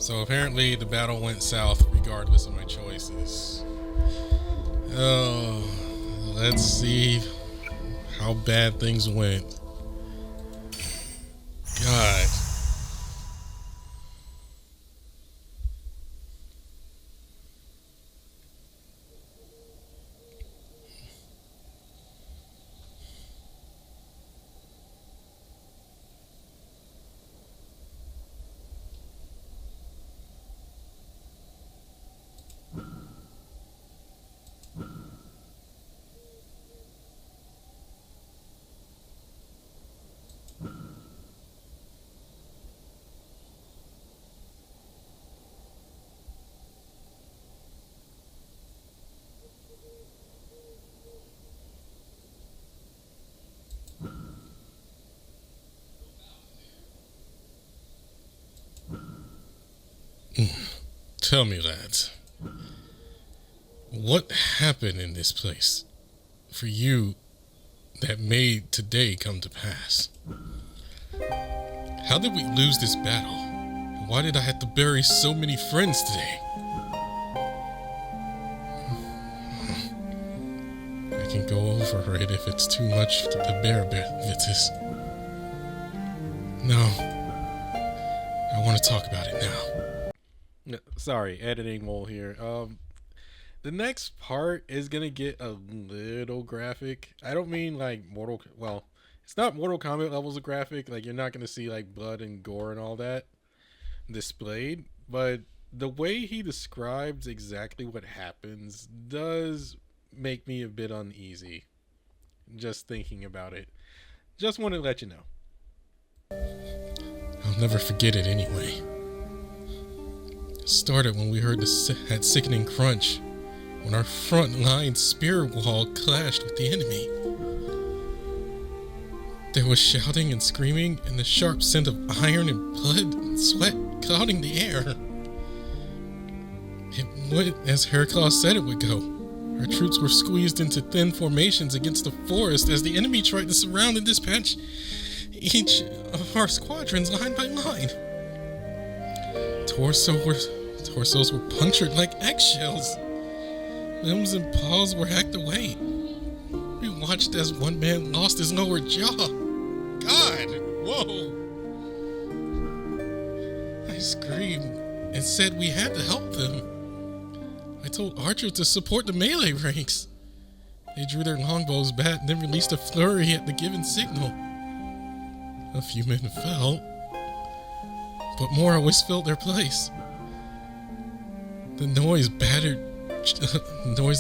So apparently the battle went south regardless of my choices. Oh, let's see how bad things went. God. Tell me, lads, what happened in this place for you that made today come to pass? How did we lose this battle? And why did I have to bury so many friends today? I can go over it if it's too much to bear, Vitus. No, I want to talk about it now. Sorry, editing mole here. The next part is gonna get a little graphic. I don't mean like well, it's not Mortal Kombat levels of graphic. Like, you're not gonna see like blood and gore and all that displayed, but the way he describes exactly what happens does make me a bit uneasy. Just thinking about it. Just want to let you know. I'll never forget it anyway. It started when we heard that sickening crunch, when our front line spear wall clashed with the enemy. There was shouting and screaming, and the sharp scent of iron and blood and sweat clouding the air. It went as Herclaus said it would go. Our troops were squeezed into thin formations against the forest as the enemy tried to surround and dispatch each of our squadrons line by line. Torsos were punctured like eggshells. Limbs and paws were hacked away. We watched as one man lost his lower jaw. God! Whoa! I screamed and said we had to help them. I told Archer to support the melee ranks. They drew their longbows back and then released a flurry at the given signal. A few men fell, but more always filled their place. The noise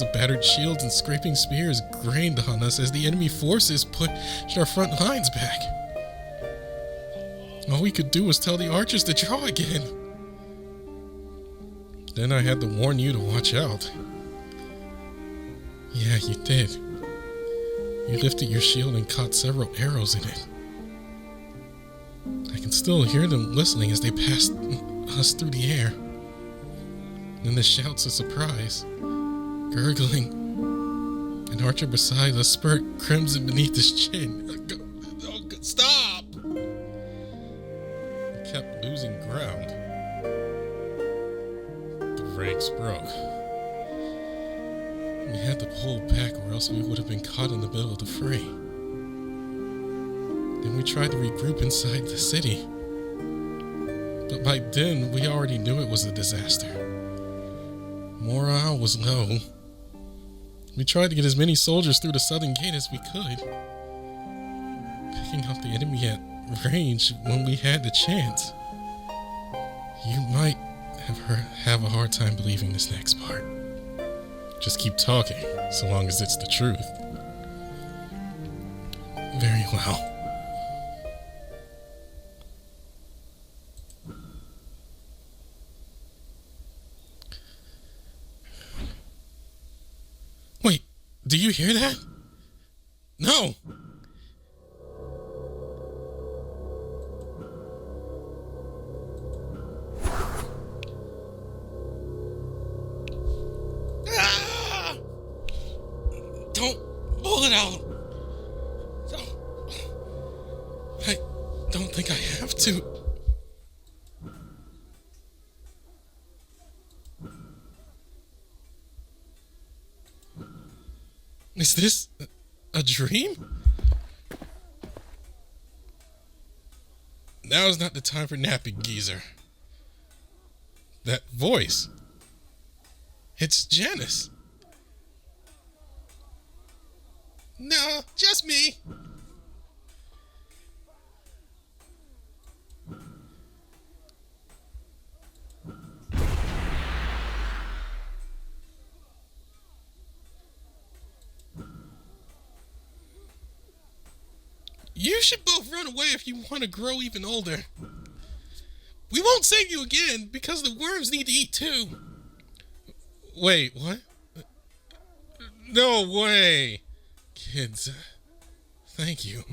of battered shields and scraping spears grained on us as the enemy forces pushed our front lines back. All we could do was tell the archers to draw again. Then I had to warn you to watch out. Yeah, you did. You lifted your shield and caught several arrows in it. I can still hear them whistling as they passed us through the air. Then the shouts of surprise, gurgling, an archer beside us spurt crimson beneath his chin. Stop! We kept losing ground. The ranks broke. We had to pull back or else we would have been caught in the middle of the fray. Then we tried to regroup inside the city. But by then, we already knew it was a disaster. Morale was low. We tried to get as many soldiers through the southern gate as we could, picking up the enemy at range when we had the chance. You might have a hard time believing this next part. Just keep talking, so long as it's the truth. Very well. Wait, do you hear that? No! Ah! Don't pull it out! I don't think I have to. Is this a dream? Now is not the time for napping, geezer. That voice. It's Janice. No, just me. You should both run away if you want to grow even older. We won't save you again because the worms need to eat too. Wait, what? No way. Kids, thank you.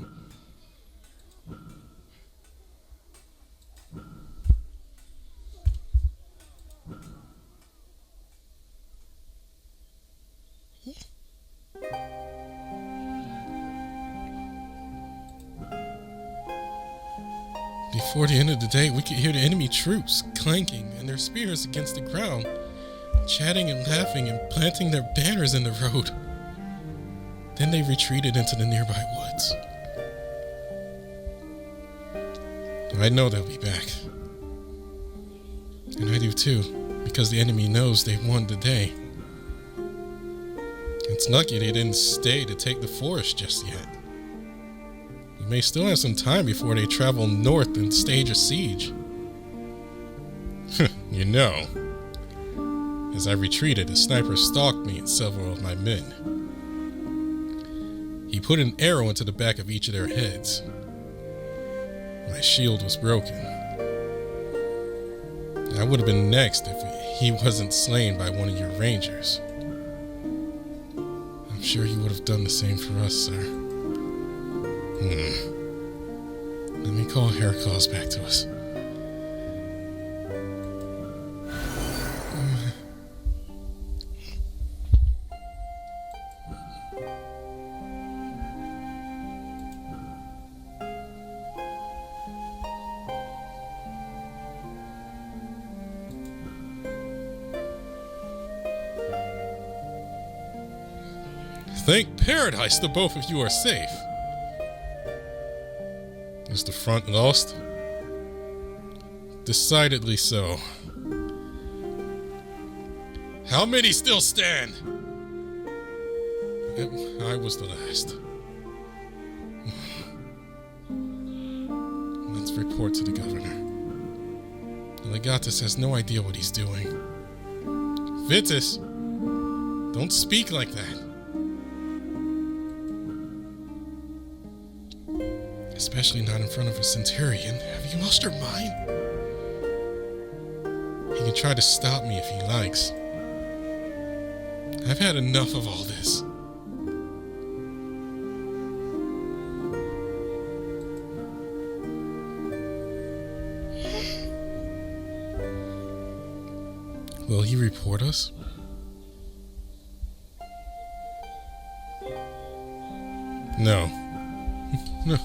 Before the end of the day, we could hear the enemy troops clanking and their spears against the ground, chatting and laughing and planting their banners in the road. Then they retreated into the nearby woods. I know they'll be back. And I do too, because the enemy knows they won the day. It's lucky they didn't stay to take the forest just yet. We may still have some time before they travel north and stage a siege. You know, as I retreated, a sniper stalked me and several of my men. He put an arrow into the back of each of their heads. My shield was broken. I would have been next if he wasn't slain by one of your rangers. I'm sure he would have done the same for us, sir. Let me call Herclaus back to us. Thank paradise the both of you are safe. Is the front lost? Decidedly so. How many still stand? I was the last. Let's report to the governor. The legatus has no idea what he's doing. Vitus, don't speak like that. Especially not in front of a centurion. Have you lost your mind? He can try to stop me if he likes. I've had enough of all this. Will he report us? No. No.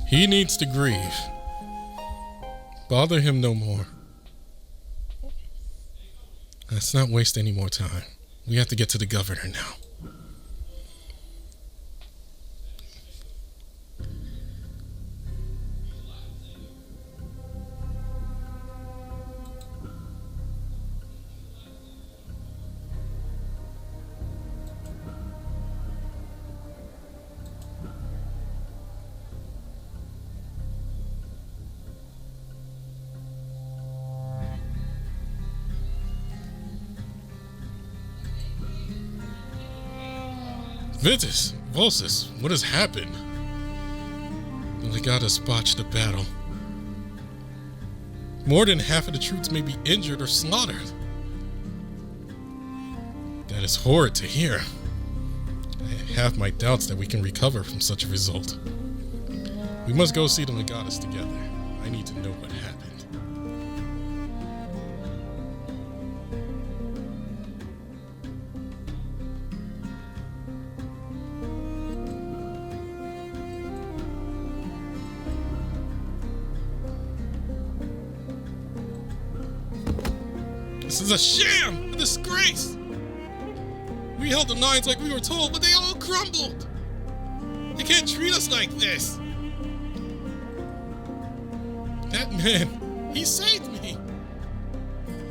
He needs to grieve. Bother him no more. Let's not waste any more time. We have to get to the governor now. Vitus, Volsus, what has happened? The legatus botched the battle. More than half of the troops may be injured or slaughtered. That is horrid to hear. I have my doubts that we can recover from such a result. We must go see the legatus together. I need to know what happened. This is a sham! A disgrace! We held the lines like we were told, but they all crumbled. They can't treat us like this. That man, he saved me.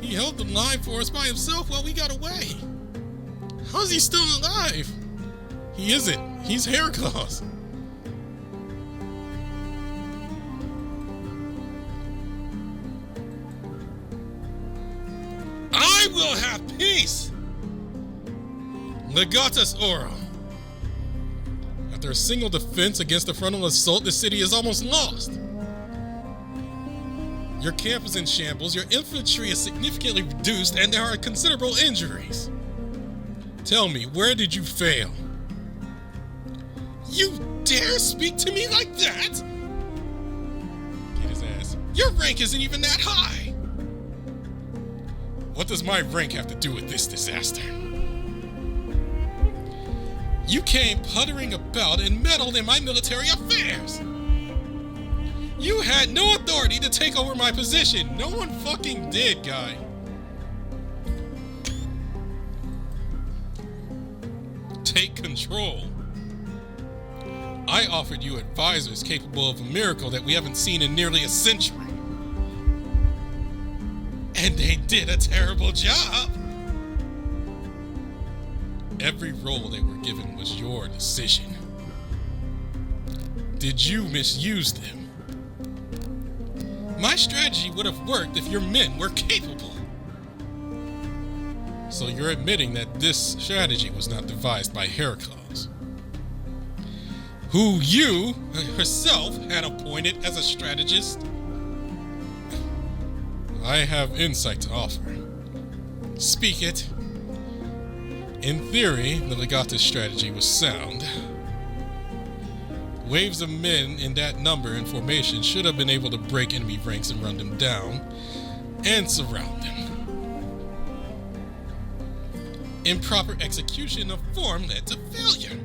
He held the line for us by himself while we got away. How is he still alive? He isn't. He's Herclaus. I will have peace. Legatus Oro. After a single defense against a frontal assault, the city is almost lost. Your camp is in shambles, your infantry is significantly reduced, and there are considerable injuries. Tell me, where did you fail? You dare speak to me like that? Get his ass. Your rank isn't even that high. What does my rank have to do with this disaster? You came puttering about and meddled in my military affairs. You had no authority to take over my position. No one fucking did, guy. Take control. I offered you advisors capable of a miracle that we haven't seen in nearly a century. And they did a terrible job. Every role they were given was your decision. Did you misuse them? My strategy would have worked if your men were capable. So you're admitting that this strategy was not devised by Herclaus, who you herself had appointed as a strategist? I have insight to offer. Speak it. In theory, the Legatus strategy was sound. Waves of men in that number and formation should have been able to break enemy ranks and run them down and surround them. Improper execution of form led to failure.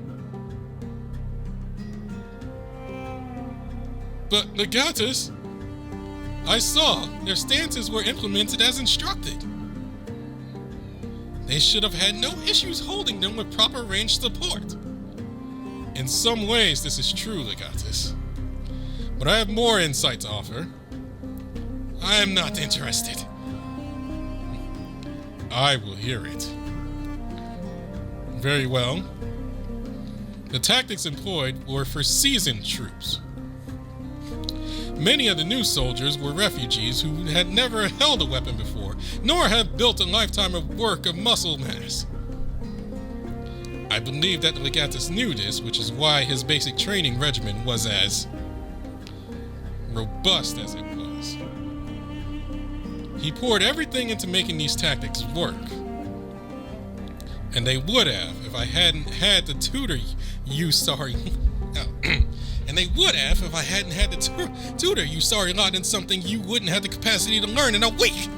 But Legatus, I saw their stances were implemented as instructed. They should have had no issues holding them with proper range support. In some ways, this is true, Legatus. But I have more insight to offer. I am not interested. I will hear it. Very well. The tactics employed were for seasoned troops. Many of the new soldiers were refugees who had never held a weapon before, nor had built a lifetime of work of muscle mass. I believe that the Legatus knew this, which is why his basic training regimen was as robust as it was. He poured everything into making these tactics work. And they would have if I hadn't had to tutor you, sorry. And they would have if I hadn't had to tutor you, sorry lot, in something you wouldn't have the capacity to learn in a week.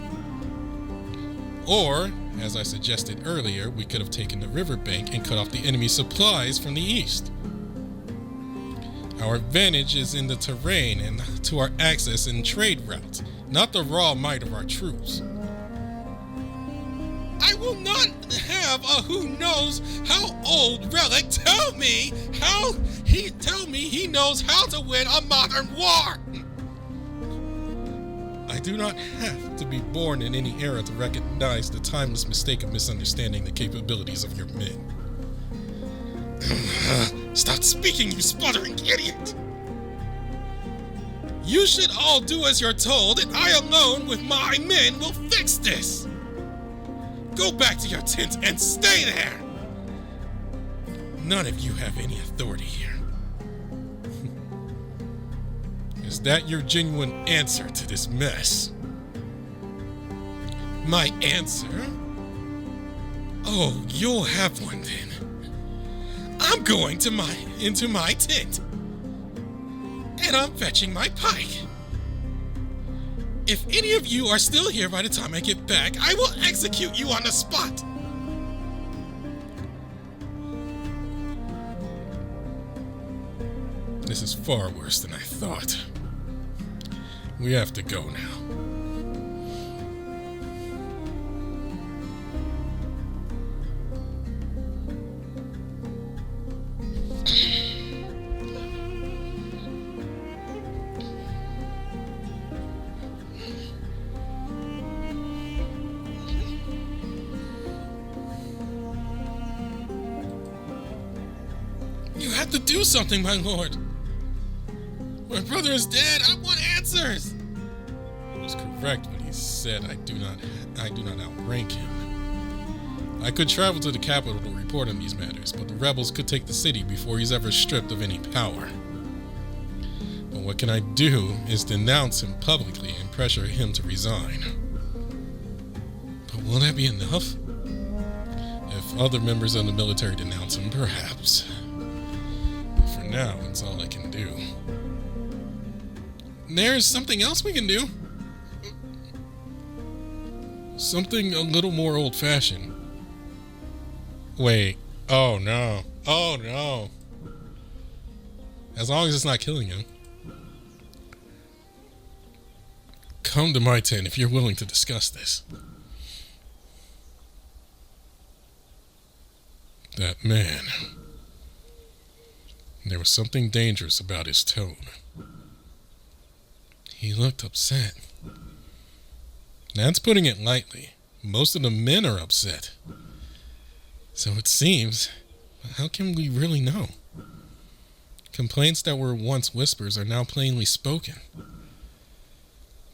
Or, as I suggested earlier, we could have taken the riverbank and cut off the enemy supplies from the east. Our advantage is in the terrain and to our access and trade routes, not the raw might of our troops. I will not have a who knows how old relic tell me he knows how to win a modern war. I do not have to be born in any era to recognize the timeless mistake of misunderstanding the capabilities of your men. Stop speaking, you sputtering idiot! You should all do as you're told, and I alone with my men will fix this! Go back to your tent and stay there! None of you have any authority here. Is that your genuine answer to this mess? My answer? Oh, you'll have one then. I'm going into my tent. And I'm fetching my pike. If any of you are still here by the time I get back, I will execute you on the spot. This is far worse than I thought. We have to go now. have to do something, my lord. My brother is dead. I want answers. It was correct when he said I do not outrank him. I could travel to the capital to report on these matters, but the rebels could take the city before he's ever stripped of any power. But what can I do is denounce him publicly and pressure him to resign. But will that be enough? If other members of the military denounce him, perhaps. But for now, it's all I can do. There's something else we can do. Something a little more old-fashioned. Wait. Oh, no. Oh, no. As long as it's not killing him. Come to my tent if you're willing to discuss this. That man. There was something dangerous about his tone. He looked upset. That's putting it lightly. Most of the men are upset. So it seems, how can we really know? Complaints that were once whispers are now plainly spoken.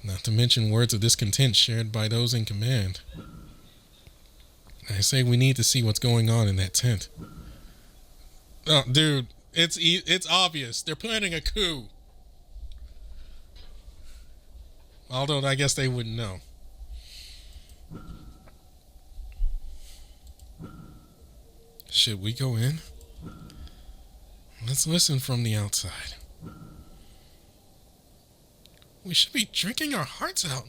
Not to mention words of discontent shared by those in command. I say we need to see what's going on in that tent. Oh, dude, it's obvious. They're planning a coup. Although I guess they wouldn't know. Should we go in? Let's listen from the outside. We should be drinking our hearts out.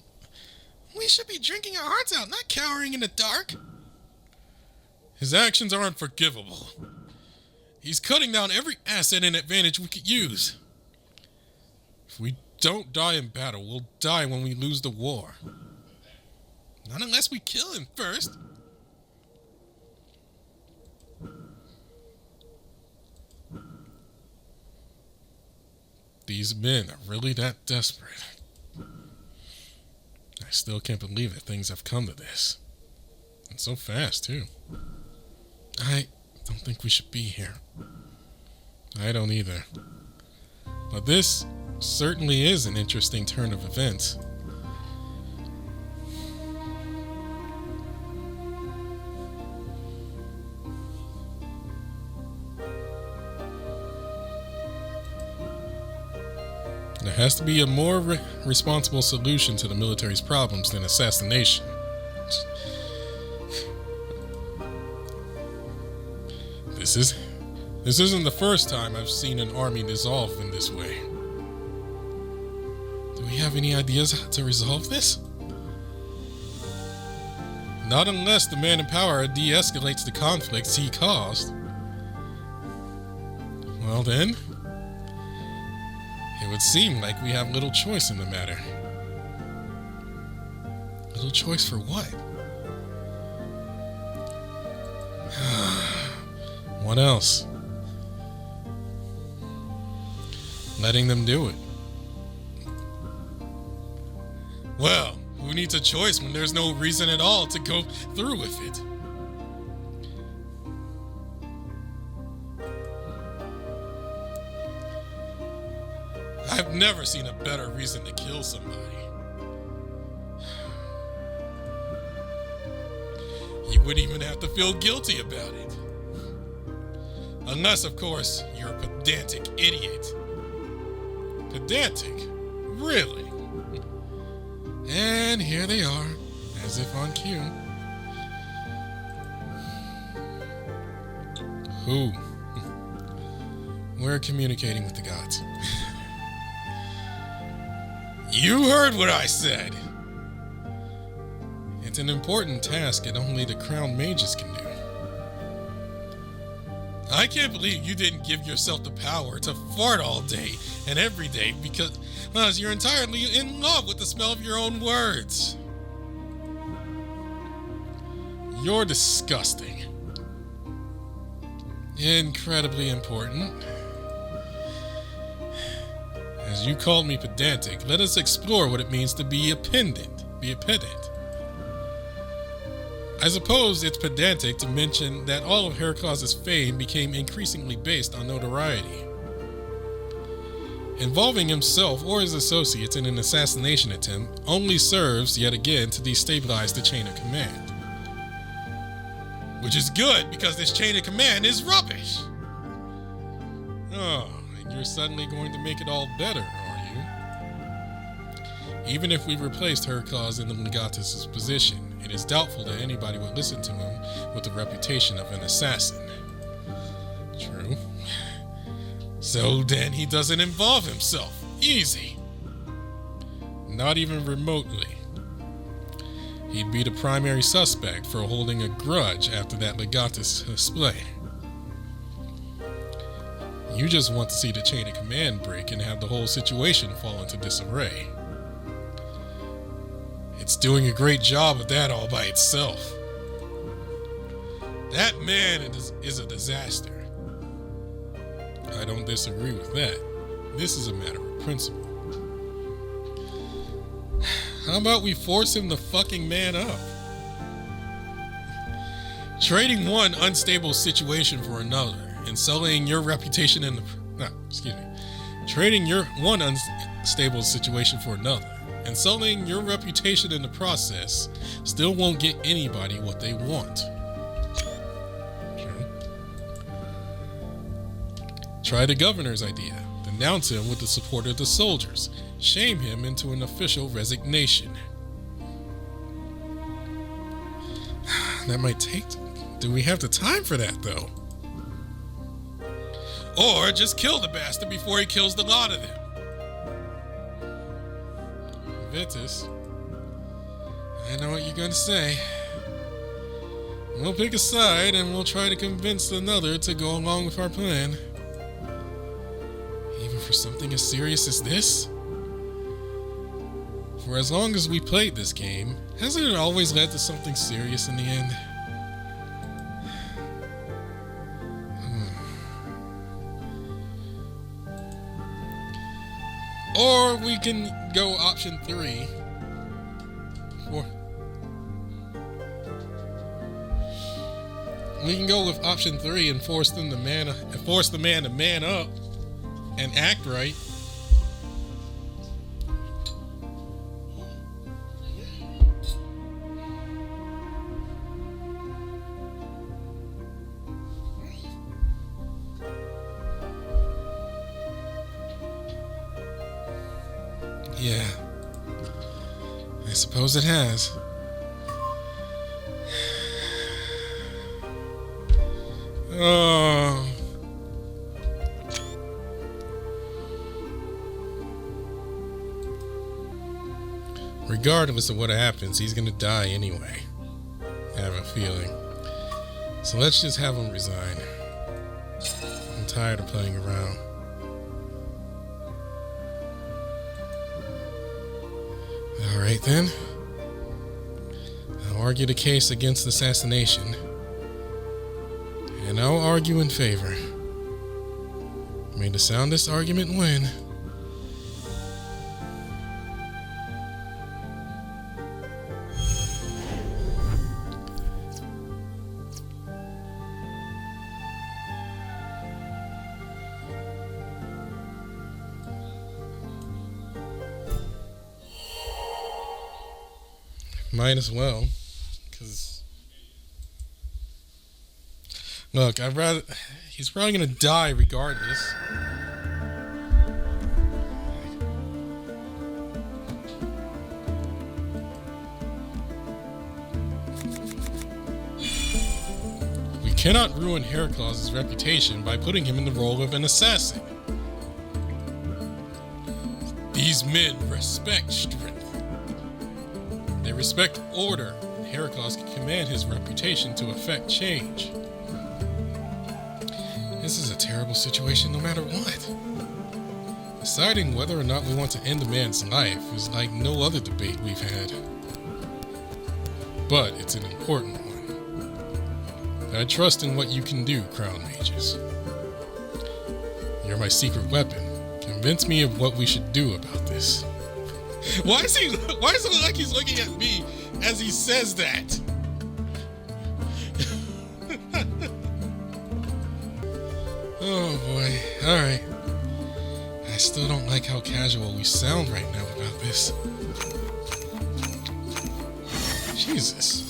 We should be drinking our hearts out, not cowering in the dark. His actions are unforgivable. He's cutting down every asset and advantage we could use. If we don't die in battle, we'll die when we lose the war. Not unless we kill him first. These men are really that desperate. I still can't believe that things have come to this. And so fast, too. I don't think we should be here. I don't either. But this certainly is an interesting turn of events. There has to be a more responsible solution to the military's problems than assassination. This isn't the first time I've seen an army dissolve in this way. Do we have any ideas how to resolve this? Not unless the man in power de-escalates the conflicts he caused. Well then, it would seem like we have little choice in the matter. Little choice for what? What else? Letting them do it. Well, who needs a choice when there's no reason at all to go through with it? I've never seen a better reason to kill somebody. You wouldn't even have to feel guilty about it. Unless, of course, you're a pedantic idiot. Pedantic? Really? And here they are, as if on cue. Who? We're communicating with the gods. You heard what I said. It's an important task that only the crowned mages can do. I can't believe you didn't give yourself the power to fart all day and every day because you're entirely in love with the smell of your own words. You're disgusting. Incredibly important. As you called me pedantic, let us explore what it means to be a pedant. I suppose it's pedantic to mention that all of Herclaus' fame became increasingly based on notoriety. Involving himself or his associates in an assassination attempt only serves, yet again, to destabilize the chain of command. Which is good, because this chain of command is rubbish. Oh, and you're suddenly going to make it all better, are you? Even if we replaced Herclaus in the Legatus' position, it is doubtful that anybody would listen to him with the reputation of an assassin. True. So then he doesn't involve himself. Easy. Not even remotely. He'd be the primary suspect for holding a grudge after that Legatus display. You just want to see the chain of command break and have the whole situation fall into disarray. It's doing a great job of that all by itself. That man is a disaster. I don't disagree with that. This is a matter of principle. How about we force him to fucking man up? Trading one unstable situation for another and sullying your reputation in the... Trading your one unstable situation for another and sullying your reputation in the process still won't get anybody what they want. True. Try the governor's idea. Denounce him with the support of the soldiers. Shame him into an official resignation. That might take... Do we have the time for that, though? Or just kill the bastard before he kills the lot of them. Vitus, I know what you're going to say. We'll pick a side and we'll try to convince another to go along with our plan. Even for something as serious as this? For as long as we played this game, hasn't it always led to something serious in the end? Or we can go option 3. We can go with option 3 and force the man to man up and act right. Yeah, I suppose it has. Oh. Regardless of what happens, he's gonna die anyway. I have a feeling. So let's just have him resign. I'm tired of playing around. Alright then. I'll argue the case against assassination. And I'll argue in favor. May the soundest argument win. Might as well, because look, he's probably gonna die regardless. We cannot ruin Herclaus' reputation by putting him in the role of an assassin. These men respect strength. They respect order, and Herclaus can command his reputation to effect change. This is a terrible situation no matter what. Deciding whether or not we want to end a man's life is like no other debate we've had. But it's an important one. I trust in what you can do, Crown Mages. You're my secret weapon. Convince me of what we should do about this. Why is it like he's looking at me as he says that? Alright. I still don't like how casual we sound right now about this. Jesus.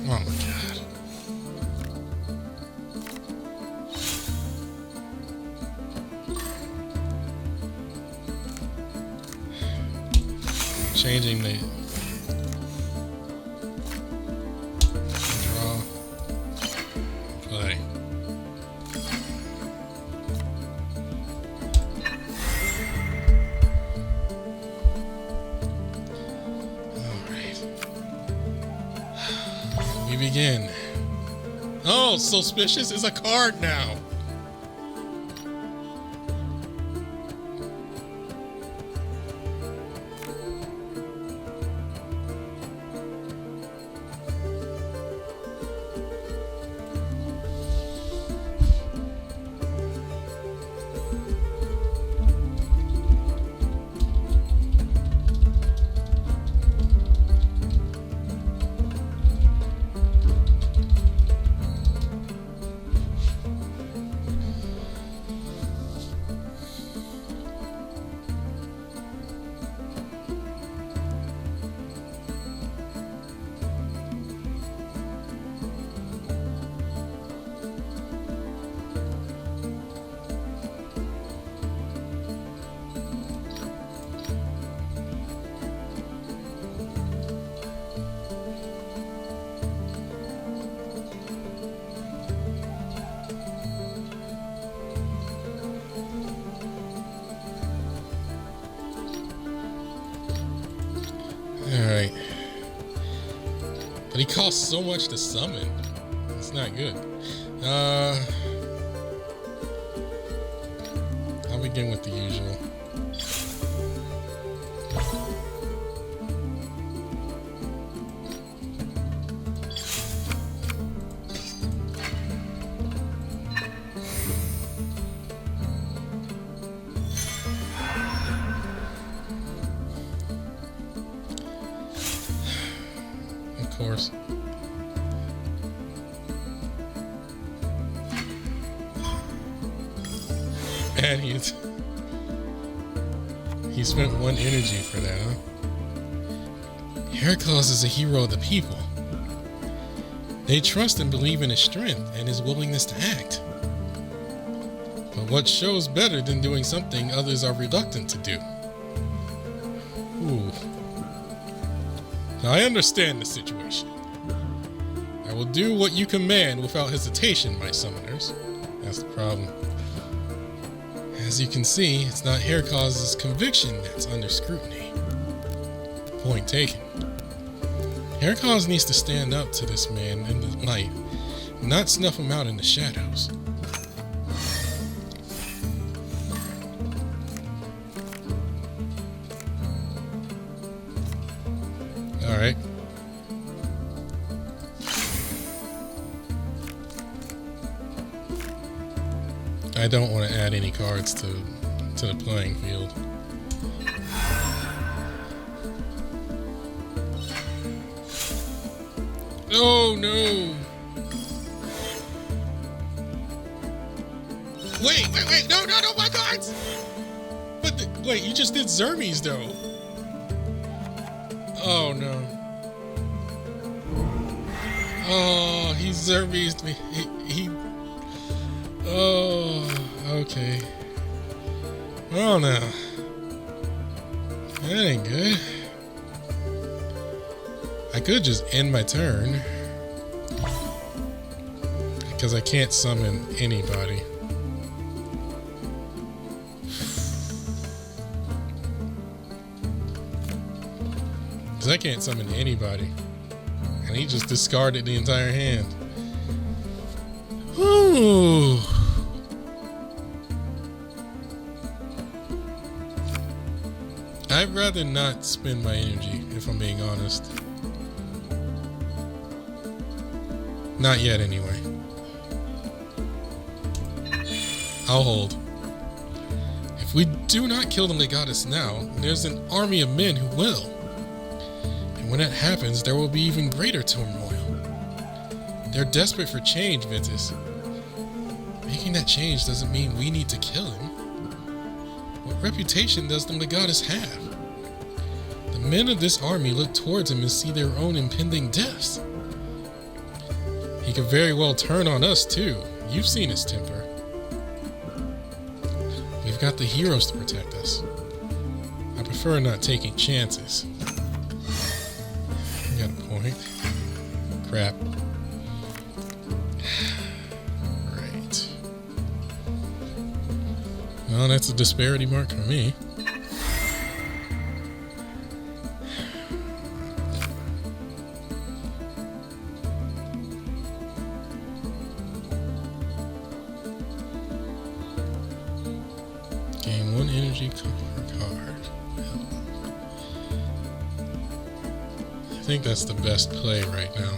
Oh my god. Changing the draw play. Alright. We begin. Oh, suspicious is a card now. Alright. But he costs so much to summon. It's not good. I'll begin with the usual. Of course. And he spent one energy for that, huh? Herclaus is a hero of the people. They trust and believe in his strength and his willingness to act. But what shows better than doing something others are reluctant to do? Ooh. I understand the situation. I will do what you command without hesitation, my summoners. That's the problem. As you can see, it's not Herclaus' conviction that's under scrutiny. Point taken. Herclaus needs to stand up to this man in the light, not snuff him out in the shadows. Alright. I don't want to add any cards to the playing field. Oh no! Wait, no, my cards! But wait, you just did Zermies though. Oh no. Oh, he Zermies me. He oh, okay. Oh no. That ain't good. I could just end my turn. Because I can't summon anybody. Because I can't summon anybody. And he just discarded the entire hand. Ooh. I'd rather not spend my energy, if I'm being honest. Not yet, anyway. I'll hold. If we do not kill the Legatus now, there's an army of men who will. And And when that happens, there will be even greater turmoil. They're desperate for change, Vitus. Making that change doesn't mean we need to kill him. What reputation does the Legatus have? The men of this army look towards him and see their own impending deaths. He could very well turn on us, too. You've seen his temper. We've got the heroes to protect us. I prefer not taking chances. You got a point. Crap. Right. Well, that's a disparity mark for me. Gain 1 energy per card. I think that's the best play right now.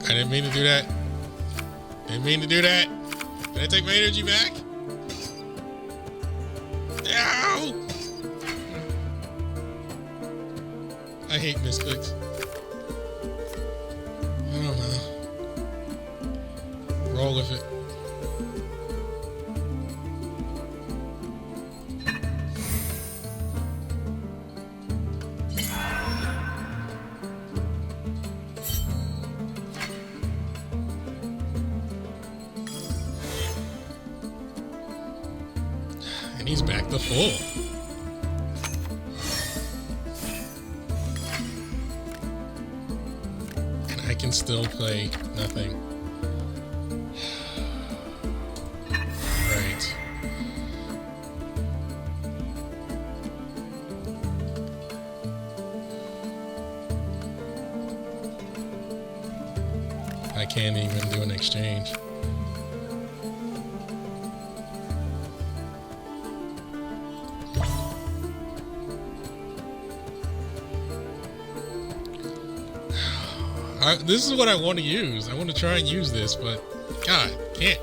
I didn't mean to do that. Didn't mean to do that. Did I take my energy back? Ow! I hate misclicks. I don't know. Roll with it. And he's back to full. And I can still play nothing. Right. I can't even do an exchange. This is what I want to use. I want to try and use this, but God, can't.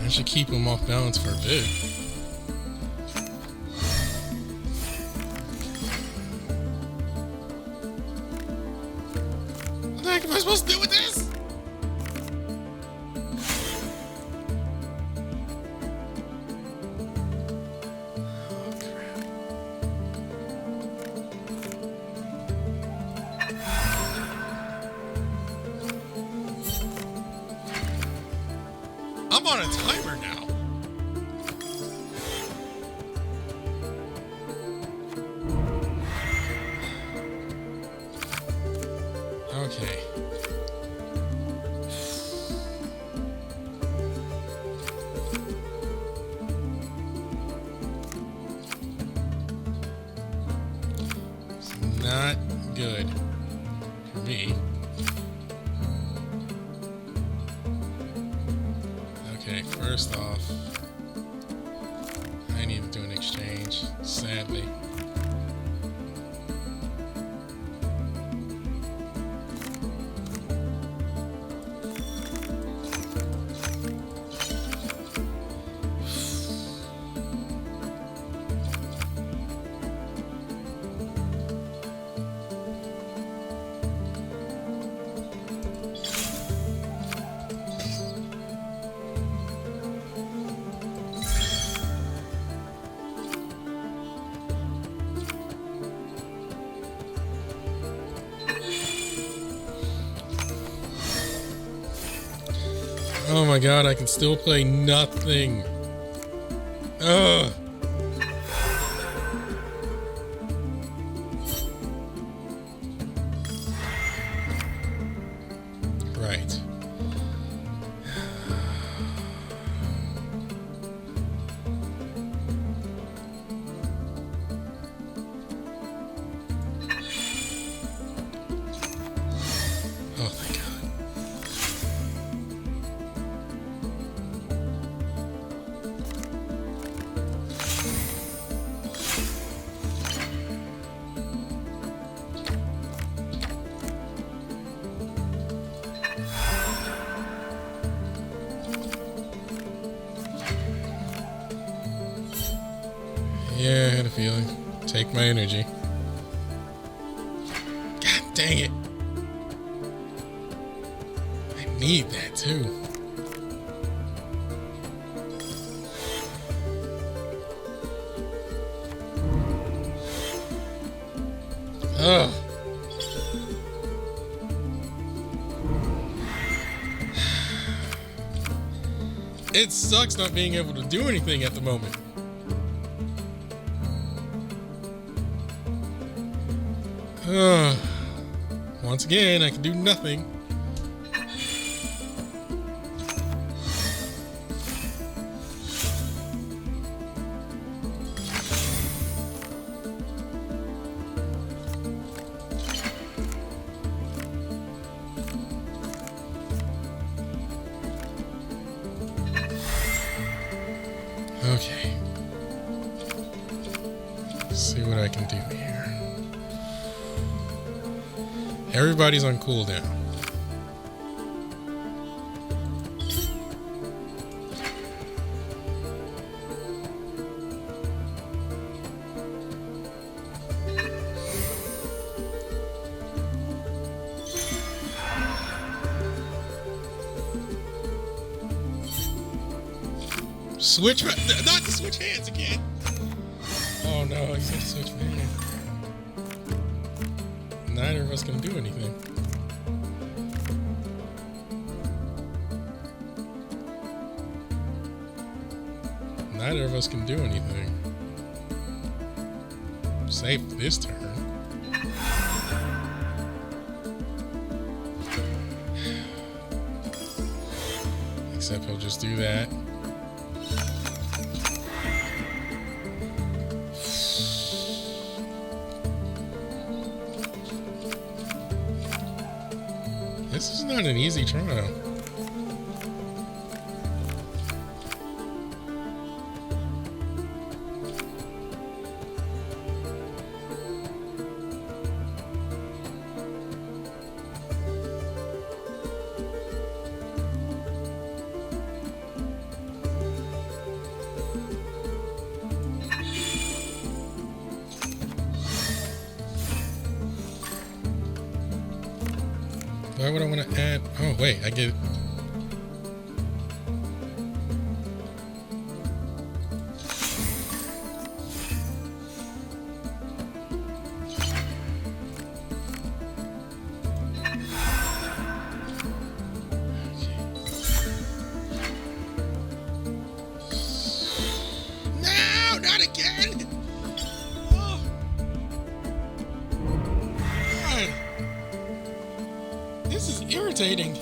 I should keep him off balance for a bit. What the heck am I supposed to do with this? Oh, crap. I'm on a timer now. Okay. It's not good for me. Okay, first off, I need to do an exchange, sadly. Oh my god, I can still play nothing. Ugh. Right. Yeah, I had a feeling. Take my energy. God dang it. I need that too. Ugh. It sucks not being able to do anything at the moment. Once again, I can do nothing. Okay. Let's see what I can do here. Everybody's on cooldown. Switch, not to switch hands again. Oh no, he's gonna switch hands. Neither of us can do anything. Neither of us can do anything. Safe this turn. Except he'll just do that. This is not an easy trial. Why would I want to add? Oh, wait, I get it. No, not again! Oh. God. This is irritating.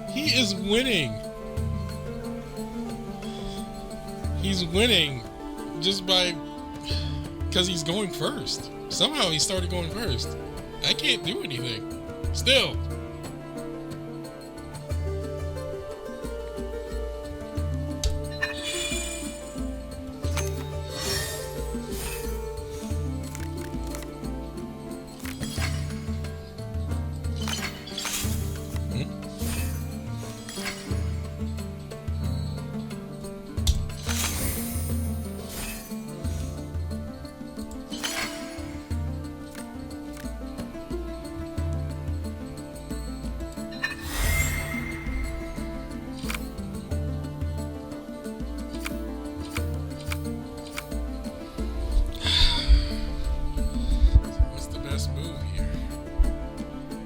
He is winning. He's winning just by because he's going first. Somehow he started going first. I can't do anything. Still.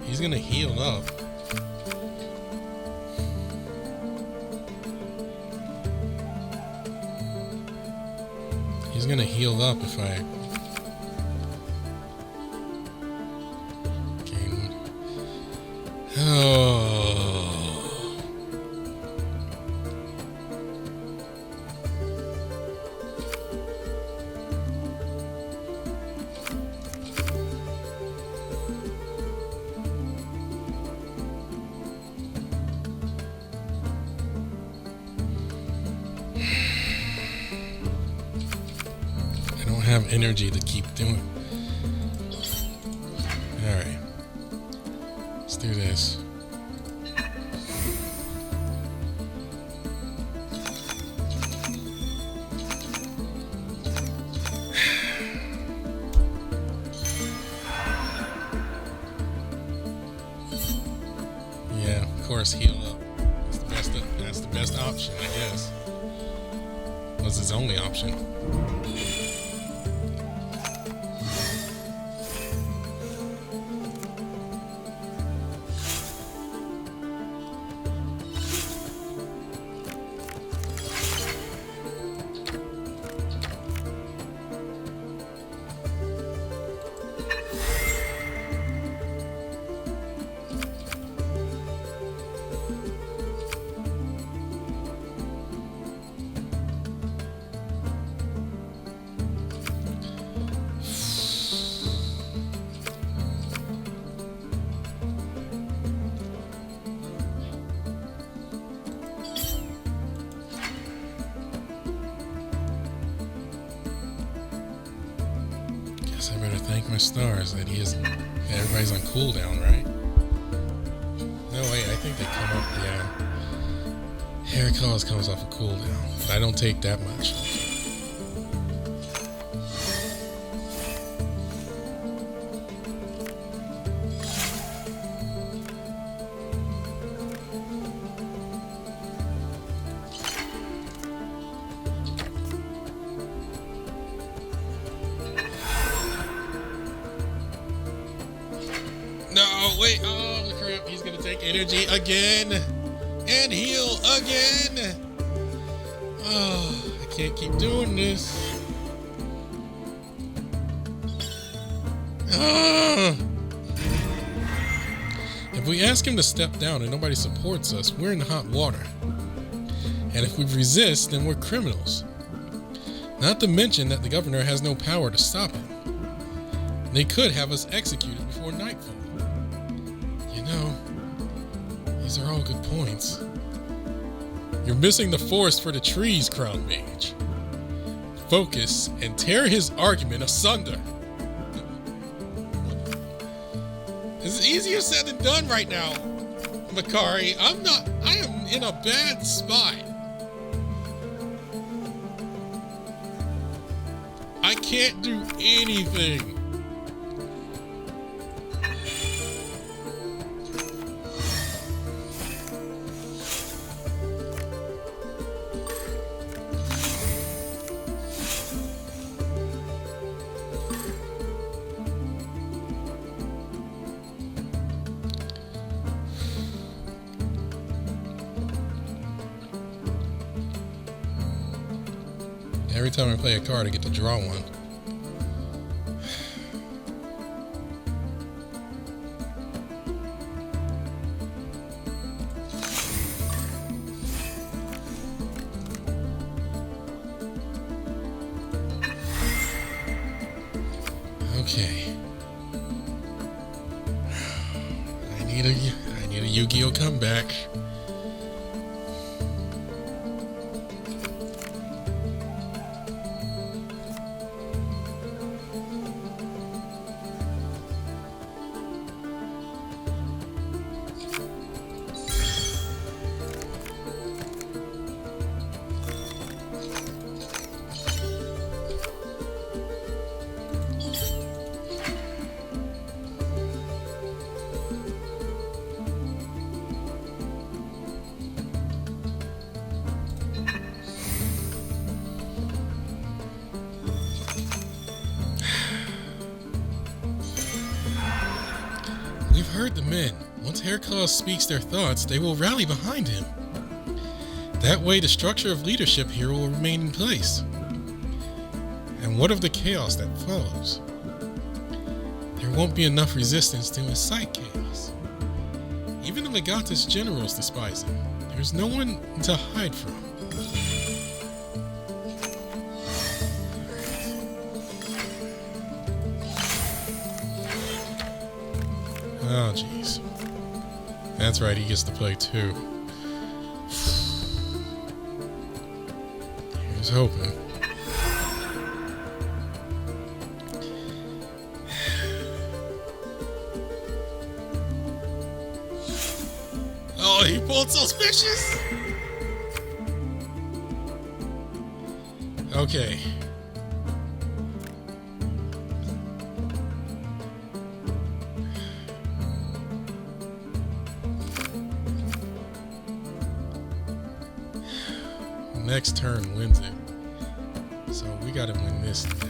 He's gonna heal up. He's gonna heal up if I gain. Oh. Have energy to keep doing. All right, let's do this. course, heal up. That's the best option, I guess. Was his only option. I better thank my stars that everybody's on cooldown, right? No, wait, I think they come up, yeah. Herclaus comes off a cooldown, but I don't take that much. No, wait, oh crap, he's gonna take energy again and heal again. Oh, I can't keep doing this. If we ask him to step down and nobody supports us, we're in hot water. And if we resist, then we're criminals. Not to mention that the governor has no power to stop him. They could have us executed before nightfall. You know, these are all good points. You're missing the forest for the trees, Crown Mage. Focus and tear his argument asunder. This is easier said than done right now, Makari. I am in a bad spot. I can't do anything. Every time I play a card, I get to draw one. Okay. I need a Yu-Gi-Oh comeback. We've heard the men. Once Herclaus speaks their thoughts, they will rally behind him. That way, the structure of leadership here will remain in place. And what of the chaos that follows? There won't be enough resistance to incite chaos. Even the Legatus generals despise him. There's no one to hide from. Oh, jeez. That's right, he gets to play too. Here's hoping. Oh, he pulled suspicious! Okay. next turn wins it. So we gotta win this now.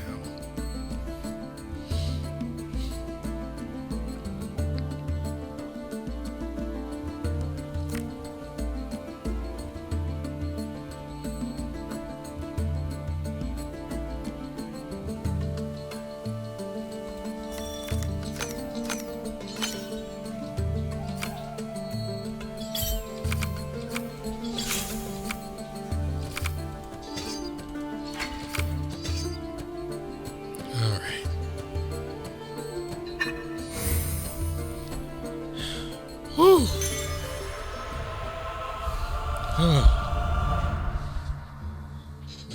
Whew.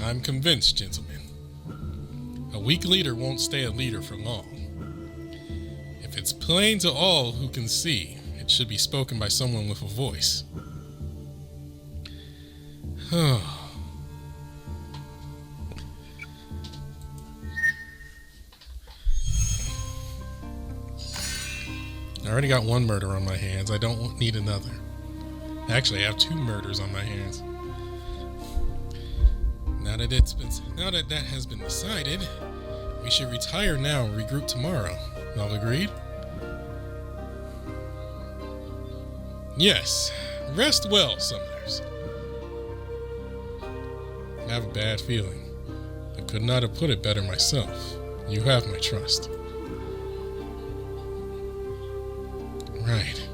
I'm convinced, gentlemen. A weak leader won't stay a leader for long. If it's plain to all who can see, it should be spoken by someone with a voice. I already got one murder on my hands. I don't need another. Actually, I have 2 murders on my hands. Now that that has been decided, we should retire now and regroup tomorrow. All agreed? Yes. Rest well, summoners. I have a bad feeling. I could not have put it better myself. You have my trust. Right.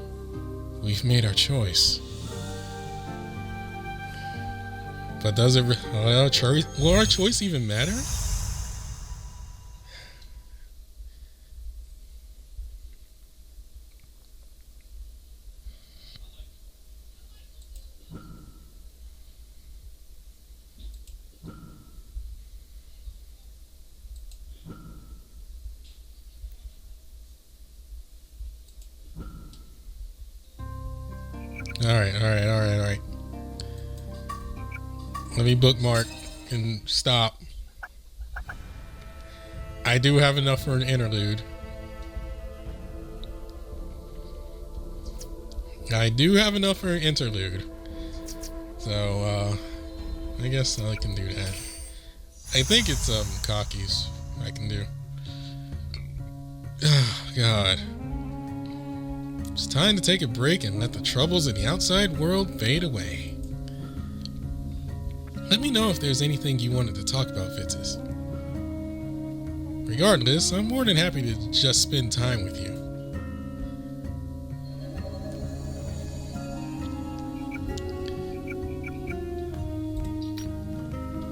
We've made our choice. But does it? Will our choice even matter? All right. Let me bookmark and stop. I do have enough for an interlude. So, I guess I can do that. I think it's Makaki's I can do. Oh, God. It's time to take a break and let the troubles in the outside world fade away. Let me know if there's anything you wanted to talk about, Fitzes. Regardless, I'm more than happy to just spend time with you.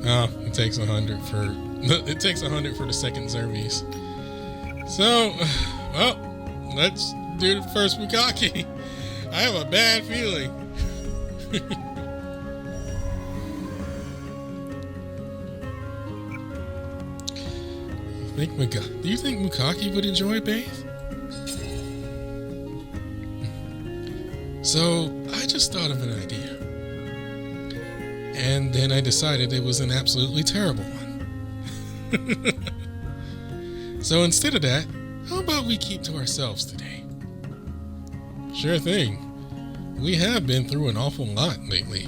Oh, it takes 100 for the second Zermies. So, well, let's do the first Makaki. I have a bad feeling. Do you think Makaki would enjoy a bathe? So, I just thought of an idea. And then I decided it was an absolutely terrible one. So instead of that, how about we keep to ourselves today? Sure thing. We have been through an awful lot lately.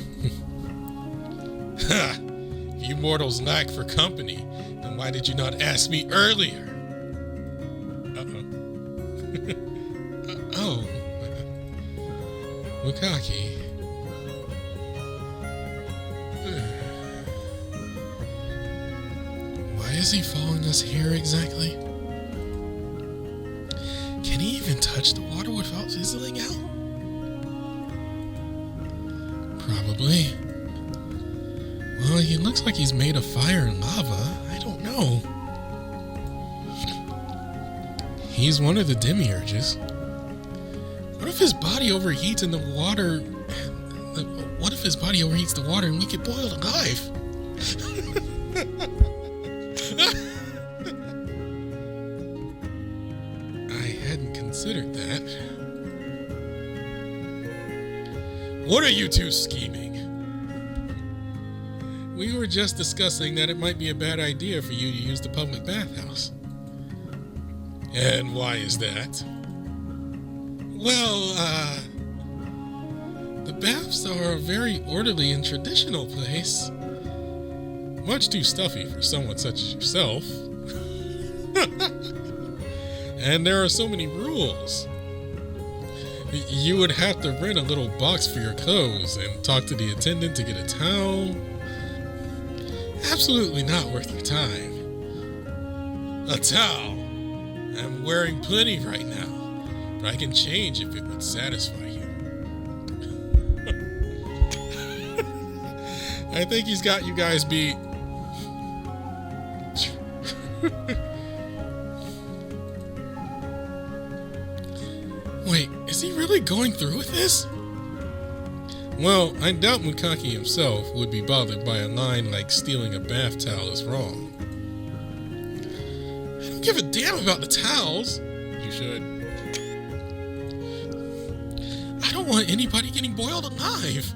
Ha! If you mortals lack for company, then why did you not ask me earlier? Oh. Makaki. Why is he following us here exactly? Can he even touch the water without fizzling out? Probably. Well, he looks like he's made of fire and lava. I don't know. He's one of the demiurges. What if his body overheats in the water? What if his body overheats the water and we get boiled alive? I hadn't considered that. What are you two scheming? We were just discussing that it might be a bad idea for you to use the public bathhouse. And why is that? Well, the baths are a very orderly and traditional place. Much too stuffy for someone such as yourself. And there are so many rules. You would have to rent a little box for your clothes and talk to the attendant to get a towel. Absolutely not worth your time. A towel? I'm wearing plenty right now, but I can change if it would satisfy you. I think he's got you guys beat. Wait, is he really going through with this? Well, I doubt Makaki himself would be bothered by a line like stealing a bath towel is wrong. I don't give a damn about the towels. You should. I don't want anybody getting boiled alive.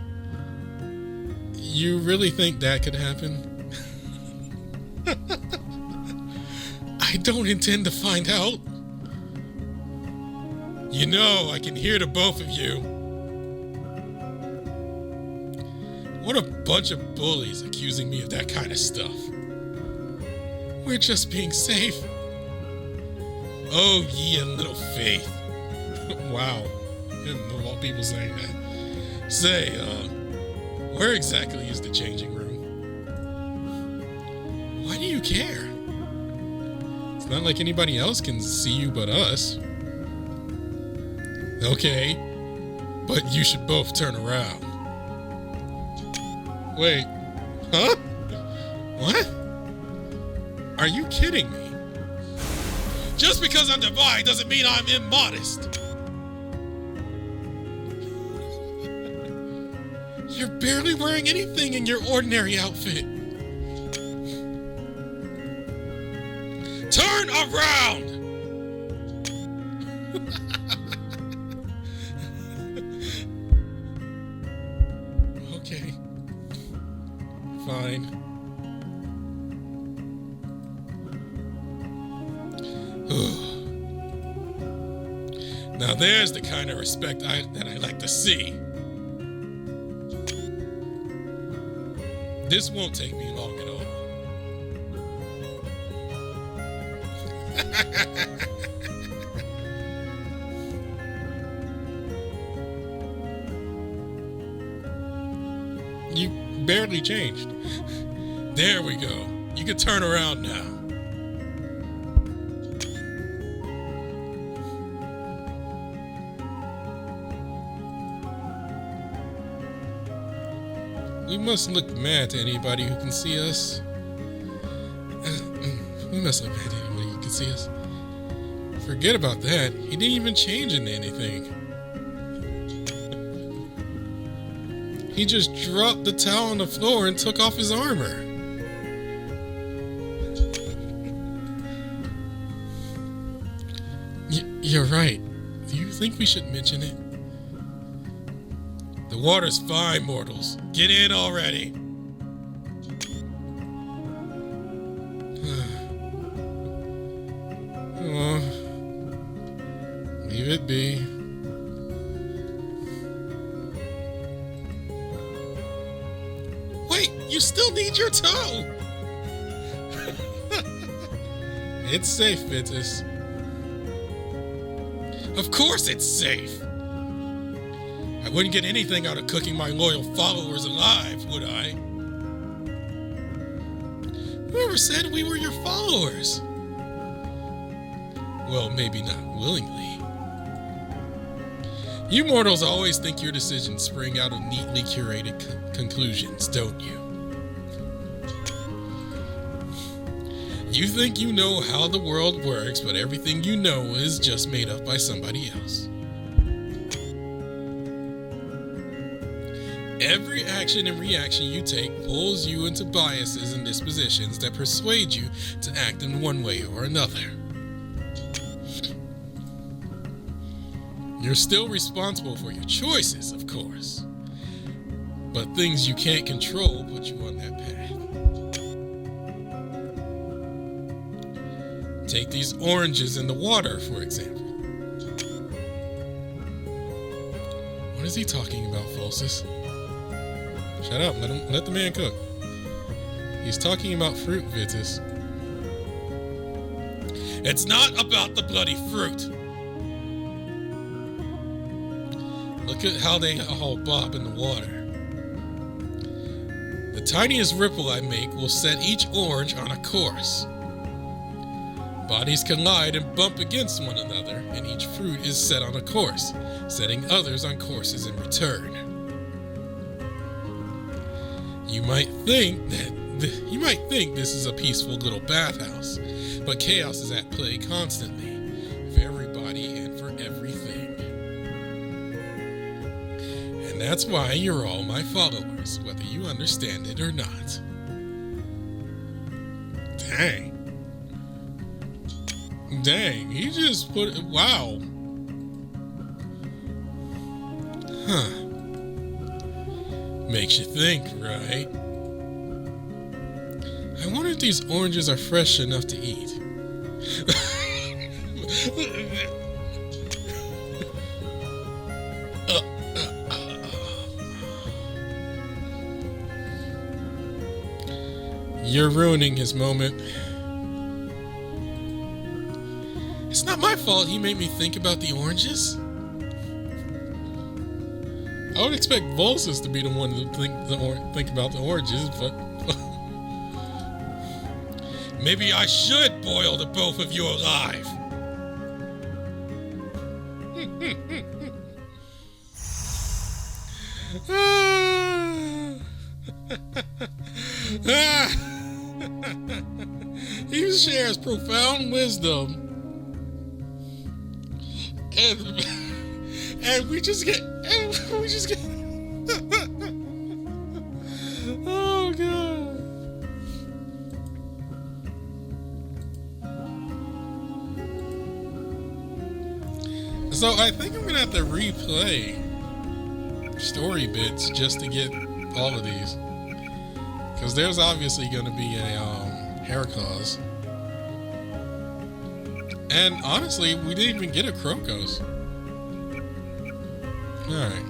You really think that could happen? I don't intend to find out. You know, I can hear the both of you. What a bunch of bullies accusing me of that kind of stuff. We're just being safe. Oh, ye of little faith. Wow. Of all people saying that. Say, where exactly is the changing room? Why do you care? It's not like anybody else can see you but us. Okay, but you should both turn around. Wait, huh? What? Are you kidding me? Just because I'm divine doesn't mean I'm immodest. You're barely wearing anything in your ordinary outfit. Turn around! Okay. Fine. Now there's the kind of respect that I like to see. This won't take me long at all. You barely changed. There we go. You can turn around now. We mustn't look mad to anybody who can see us. We must look mad to anybody who can see us. Forget about that. He didn't even change into anything. He just dropped the towel on the floor and took off his armor. You're right. Do you think we should mention it? The water's fine, mortals. Get in already. Oh, leave it be. Wait, you still need your toe. It's safe, Vitus. Of course it's safe. I wouldn't get anything out of cooking my loyal followers alive, would I? Whoever said we were your followers? Well, maybe not willingly. You mortals always think your decisions spring out of neatly curated conclusions, don't you? You think you know how the world works, but everything you know is just made up by somebody else. Every action and reaction you take pulls you into biases and dispositions that persuade you to act in one way or another. You're still responsible for your choices, of course, but things you can't control put you on that path. Take these oranges in the water, for example. What is he talking about, Folsis? Shut up, let the man cook. He's talking about fruit, Vitus. It's not about the bloody fruit. Look at how they all bob in the water. The tiniest ripple I make will set each orange on a course. Bodies collide and bump against one another, and each fruit is set on a course, setting others on courses in return. You might think this is a peaceful little bathhouse, but chaos is at play constantly, for everybody and for everything. And that's why you're all my followers, whether you understand it or not. Dang, he just put it, wow. Huh. Makes you think, right? I wonder if these oranges are fresh enough to eat. You're ruining his moment. It's not my fault he made me think about the oranges. I would expect Volsus to be the one to think about the oranges, but maybe I should boil the both of you alive. He shares profound wisdom, and we just get. Oh god. So I think I'm gonna have to replay story bits just to get all of these, because there's obviously gonna be a Herclaus, and honestly, we didn't even get a Crocos. All right.